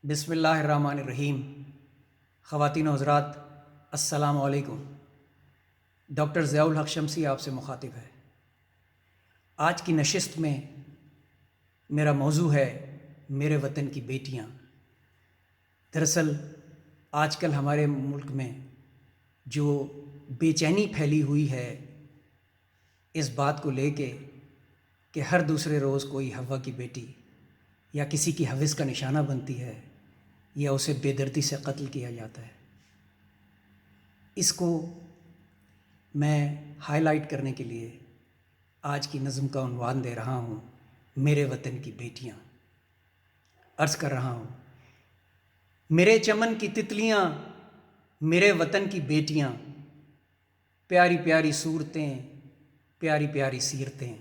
بسم اللہ الرحمن الرحیم۔ خواتین و حضرات، السلام علیکم۔ ڈاکٹر ضیاء الحق شمسی آپ سے مخاطب ہے۔ آج کی نشست میں میرا موضوع ہے میرے وطن کی بیٹیاں۔ دراصل آج کل ہمارے ملک میں جو بے چینی پھیلی ہوئی ہے اس بات کو لے کے کہ ہر دوسرے روز کوئی حوا کی بیٹی یا کسی کی حوث کا نشانہ بنتی ہے یا اسے بے دردی سے قتل کیا جاتا ہے، اس کو میں ہائی لائٹ کرنے کے لیے آج کی نظم کا عنوان دے رہا ہوں، میرے وطن کی بیٹیاں۔ عرض کر رہا ہوں، میرے چمن کی تتلیاں، میرے وطن کی بیٹیاں، پیاری پیاری صورتیں، پیاری پیاری سیرتیں،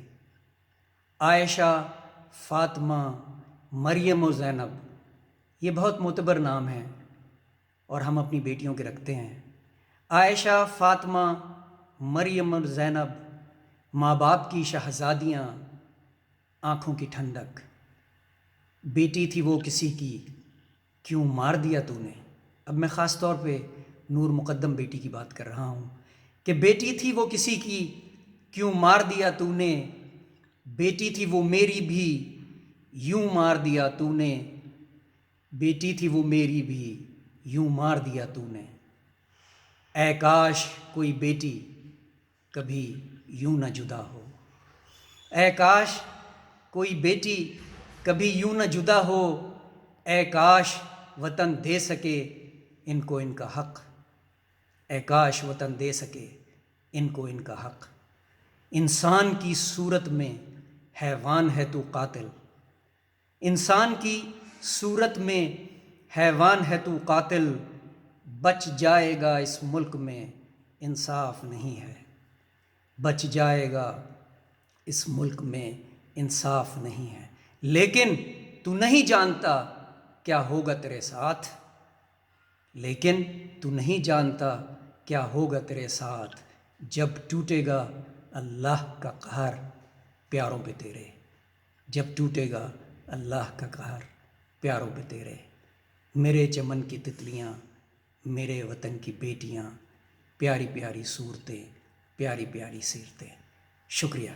عائشہ، فاطمہ، مریم و زینب، یہ بہت معتبر نام ہیں اور ہم اپنی بیٹیوں کے رکھتے ہیں۔ عائشہ، فاطمہ، مریم اور زینب، ماں باپ کی شہزادیاں، آنکھوں کی ٹھنڈک۔ بیٹی تھی وہ کسی کی، کیوں مار دیا تو نے۔ اب میں خاص طور پہ نور مقدم بیٹی کی بات کر رہا ہوں کہ بیٹی تھی وہ کسی کی، کیوں مار دیا تو نے۔ بیٹی تھی وہ میری بھی، یوں مار دیا تو نے۔ بیٹی تھی وہ میری بھی، یوں مار دیا تو نے۔ اے کاش کوئی بیٹی کبھی یوں نہ جدا ہو۔ اے کاش کوئی بیٹی کبھی یوں نہ جدا ہو۔ اے کاش وطن دے سکے ان کو ان کا حق۔ اے کاش وطن دے سکے ان کو ان کا حق۔ انسان کی صورت میں حیوان ہے تو قاتل۔ انسان کی صورت میں حیوان ہے تو قاتل۔ بچ جائے گا اس ملک میں انصاف نہیں ہے۔ بچ جائے گا اس ملک میں انصاف نہیں ہے۔ لیکن تو نہیں جانتا کیا ہوگا تیرے ساتھ۔ لیکن تو نہیں جانتا کیا ہوگا تیرے ساتھ جب ٹوٹے گا اللہ کا قہر پیاروں پہ تیرے۔ جب ٹوٹے گا اللہ کا قہر پیاروں پہ تیرے۔ میرے چمن کی تتلیاں، میرے وطن کی بیٹیاں، پیاری پیاری صورتیں، پیاری پیاری سیرتیں۔ شکریہ۔